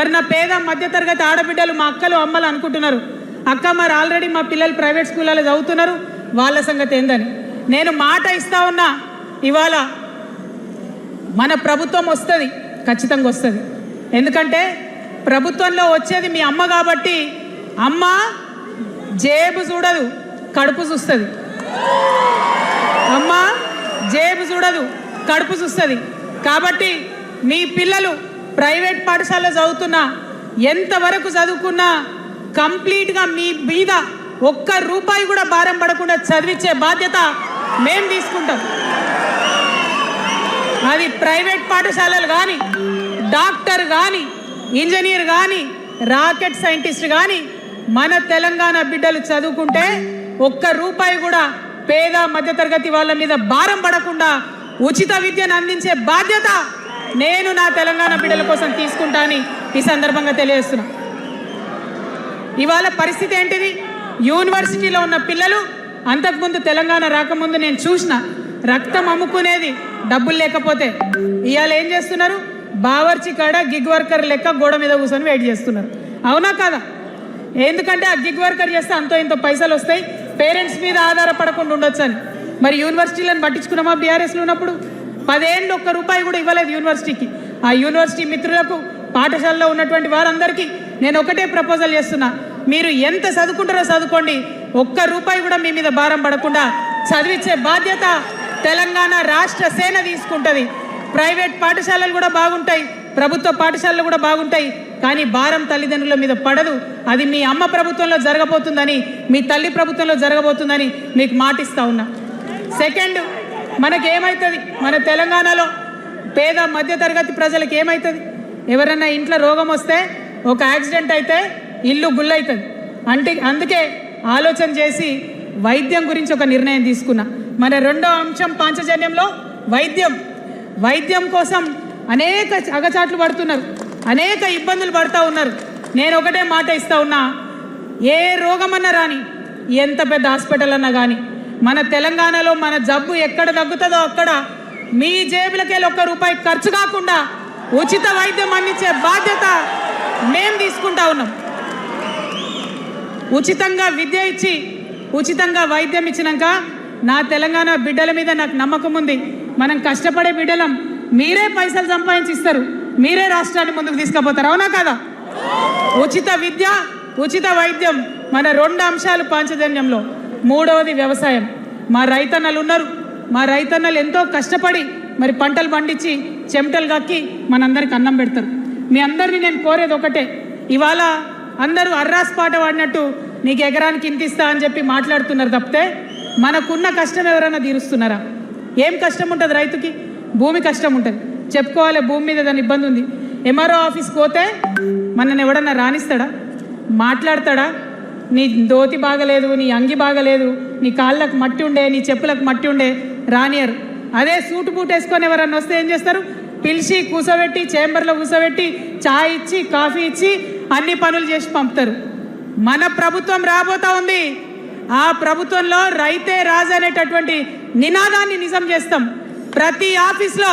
మరి నా పేద మధ్యతరగతి ఆడబిడ్డలు మా అక్కలు అమ్మలు అనుకుంటున్నారు, అక్క మరి ఆల్రెడీ మా పిల్లలు ప్రైవేట్ స్కూళ్ళలో చదువుతున్నారు, వాళ్ళ సంగతి ఏందని. నేను మాట ఇస్తా ఉన్నా, ఇవాళ మన ప్రభుత్వం వస్తుంది, ఖచ్చితంగా వస్తుంది. ఎందుకంటే ప్రభుత్వంలో వచ్చేది మీ అమ్మ కాబట్టి అమ్మ జేబు చూడదు, కడుపు చూస్తుంది. అమ్మ జేబు చూడదు, కడుపు చూస్తుంది. కాబట్టి మీ పిల్లలు ప్రైవేట్ పాఠశాలలో చదువుతున్నా, ఎంతవరకు చదువుకున్నా కంప్లీట్గా మీ మీద ఒక్క రూపాయి కూడా భారం పడకుండా చదివించే బాధ్యత మేము తీసుకుంటాం. అది ప్రైవేట్ పాఠశాలలు కానీ, డాక్టర్ కానీ, ఇంజనీర్ కానీ, రాకెట్ సైంటిస్ట్ కానీ మన తెలంగాణ బిడ్డలు చదువుకుంటే ఒక్క రూపాయి కూడా పేద మధ్యతరగతి వాళ్ళ మీద భారం పడకుండా ఉచిత విద్యను అందించే బాధ్యత నేను నా తెలంగాణ బిడ్డల కోసం తీసుకుంటానని ఈ సందర్భంగా తెలియజేస్తున్నా. ఇవాళ పరిస్థితి ఏంటిది? యూనివర్సిటీలో ఉన్న పిల్లలు అంతకుముందు తెలంగాణ రాకముందు నేను చూసిన రక్తం అమ్ముకునేది డబ్బులు లేకపోతే. ఇవాళ ఏం చేస్తున్నారు? బావర్చి కాడ గిగ్ వర్కర్ లెక్క గోడ మీద కూర్చొని వెయిట్ చేస్తున్నారు. అవునా కాదా? ఎందుకంటే ఆ గిగ్ వర్కర్ చేస్తే అంతో ఇంతో పైసలు వస్తాయి, పేరెంట్స్ మీద ఆధారపడకుండా ఉండొచ్చు అని. మరి యూనివర్సిటీలను పట్టించుకున్నామా? బీఆర్ఎస్లో ఉన్నప్పుడు 10 ఏళ్ళు ఒక్క రూపాయి కూడా ఇవ్వలేదు యూనివర్సిటీకి. ఆ యూనివర్సిటీ మిత్రులకు, పాఠశాలలో ఉన్నటువంటి వారందరికీ నేను ఒకటే ప్రపోజల్ చేస్తున్నా, మీరు ఎంత చదువుకుంటారో చదువుకోండి, ఒక్క రూపాయి కూడా మీ మీద భారం పడకుండా చదివించే బాధ్యత తెలంగాణ రాష్ట్ర సేన తీసుకుంటుంది. ప్రైవేట్ పాఠశాలలు కూడా బాగుంటాయి, ప్రభుత్వ పాఠశాలలు కూడా బాగుంటాయి, కానీ భారం తల్లిదండ్రుల మీద పడదు. అది మీ అమ్మ ప్రభుత్వంలో జరగబోతుందని, మీ తల్లి ప్రభుత్వంలో జరగబోతుందని మీకు మాటిస్తా ఉన్నా. సెకండ్, మనకేమవుతుంది? మన తెలంగాణలో పేద మధ్యతరగతి ప్రజలకు ఏమవుతుంది? ఎవరన్నా ఇంట్లో రోగం వస్తే, ఒక యాక్సిడెంట్ అయితే ఇల్లు గుల్లవుతుంది. అందుకే ఆలోచన చేసి వైద్యం గురించి ఒక నిర్ణయం తీసుకున్నా. మన రెండో అంశం పాంచజన్యంలో వైద్యం కోసం అనేక అగచాట్లు పడుతున్నారు, అనేక ఇబ్బందులు పడుతూ ఉన్నారు. నేను ఒకటే మాట ఇస్తా ఉన్నా, ఏ రోగమన్నా రాని, ఎంత పెద్ద హాస్పిటల్ అన్నా కానీ, మన తెలంగాణలో మన జబ్బు ఎక్కడ తగ్గుతుందో అక్కడ మీ జేబులకెళ్ళి ఒక్క రూపాయి ఖర్చు కాకుండా ఉచిత వైద్యం అందించే బాధ్యత మేము తీసుకుంటా ఉన్నాం. ఉచితంగా విద్య ఇచ్చి, ఉచితంగా వైద్యం ఇచ్చినాక నా తెలంగాణ బిడ్డల మీద నాకు నమ్మకం ఉంది. మనం కష్టపడే బిడ్డలం, మీరే పైసలు సంపాదించి ఇస్తారు, మీరే రాష్ట్రాన్ని ముందుకు తీసుకుపోతారు. అవునా కదా? ఉచిత విద్య, ఉచిత వైద్యం మన 2 అంశాలు పాంచజన్యంలో. మూడవది వ్యవసాయం. మా రైతన్నలు ఉన్నారు, మా రైతన్నలు ఎంతో కష్టపడి మరి పంటలు పండించి చెమటలు కక్కి మనందరికి అన్నం పెడతారు. మీ అందరినీ నేను కోరేది ఒకటే, ఇవాళ అందరూ అర్రాస్ పాట పాడినట్టు నీకు ఎకరానికి ఇంత ఇస్తా అని చెప్పి మాట్లాడుతున్నారు తప్పితే మనకున్న కష్టం ఎవరైనా తీరుస్తున్నారా? ఏం కష్టం ఉంటుంది రైతుకి? భూమి కష్టం ఉంటుంది, చెప్పుకోవాలి. భూమి మీద దాని ఇబ్బంది ఉంది. ఎంఆర్ఓ ఆఫీస్కి పోతే మనని ఎవడన్నా రాణిస్తాడా? మాట్లాడతాడా? నీ దోతి బాగలేదు, నీ అంగి బాగలేదు, నీ కాళ్ళకు మట్టి ఉండే, నీ చెప్పులకు మట్టి ఉండే రానియరు. అదే సూటు బూట్ వేసుకొని ఎవరన్నా వస్తే ఏం చేస్తారు? పిలిచి కూసోబెట్టి, చేంబర్లో కూసోబెట్టి, చాయ్ ఇచ్చి, కాఫీ ఇచ్చి అన్ని పనులు చేసి పంపుతారు. మన ప్రభుత్వం రాబోతా ఉంది. ఆ ప్రభుత్వంలో రైతే రాజు అనేటటువంటి నినాదాన్ని నిజం చేస్తాం. ప్రతి ఆఫీస్లో,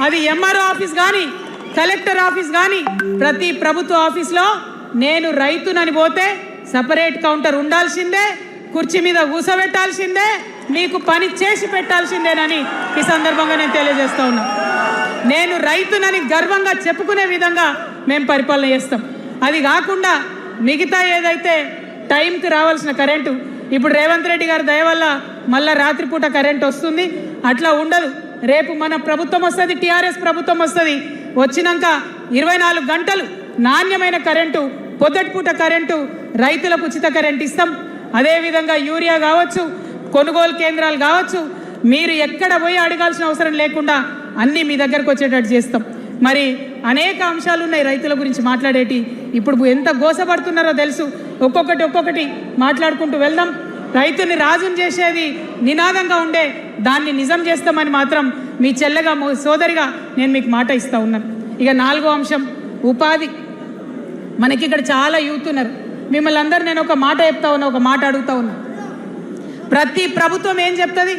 అది ఎంఆర్ఓ ఆఫీస్ కానీ, కలెక్టర్ ఆఫీస్ కానీ, ప్రతి ప్రభుత్వ ఆఫీస్లో నేను రైతునని పోతే సపరేట్ కౌంటర్ ఉండాల్సిందే, కుర్చీ మీద కూసోబెట్టాల్సిందే, మీకు పని చేసి పెట్టాల్సిందేనని ఈ సందర్భంగా నేను తెలియజేస్తా ఉన్నా. నేను రైతునని గర్వంగా చెప్పుకునే విధంగా మేము పరిపాలన చేస్తాం. అది కాకుండా మిగతా ఏదైతే టైంకి రావాల్సిన కరెంటు, ఇప్పుడు రేవంత్ రెడ్డి గారి దయ వల్ల మళ్ళీ రాత్రిపూట కరెంట్ వస్తుంది, అట్లా ఉండదు. రేపు మన ప్రభుత్వం వస్తుంది, టీఆర్ఎస్ ప్రభుత్వం వస్తుంది. వచ్చినాక 24 గంటలు నాణ్యమైన కరెంటు, పొద్దుటిపూట కరెంటు, రైతులకు ఉచిత కరెంట్ ఇస్తాం. అదేవిధంగా యూరియా కావచ్చు, కొనుగోలు కేంద్రాలు కావచ్చు, మీరు ఎక్కడ పోయి అడగాల్సిన అవసరం లేకుండా అన్నీ మీ దగ్గరకు వచ్చేటట్టు చేస్తాం. మరి అనేక అంశాలు ఉన్నాయి రైతుల గురించి మాట్లాడేటి. ఇప్పుడు ఎంత గోసపడుతున్నారో తెలుసు. ఒక్కొక్కటి మాట్లాడుకుంటూ వెళ్దాం. రైతుని రాజుని చేసేది నినాదంగా ఉండే దాన్ని నిజం చేస్తామని మాత్రం మీ చెల్లెగా, సోదరిగా నేను మీకు మాట ఇస్తా ఉన్నాను. ఇక 4వ అంశం ఉపాధి. మనకి ఇక్కడ చాలా యూత్ ఉన్నారు. మిమ్మల్ని అందరూ నేను ఒక మాట చెప్తా ఉన్నా, ఒక మాట అడుగుతా ఉన్నా. ప్రతి ప్రభుత్వం ఏం చెప్తుంది?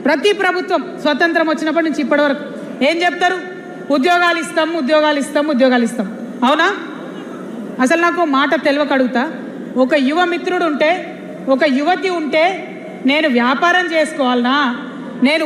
ప్రతి ప్రభుత్వం స్వతంత్రం వచ్చినప్పటి నుంచి ఇప్పటి వరకు ఏం చెప్తారు? ఉద్యోగాలు ఇస్తాం, ఉద్యోగాలు ఇస్తాం, ఉద్యోగాలు ఇస్తాం. అవునా? అసలు నాకు మాట తెలియక అడుగుతా, ఒక యువ మిత్రుడు ఉంటే, ఒక యువతి ఉంటే నేను వ్యాపారం చేసుకోవాలనా, నేను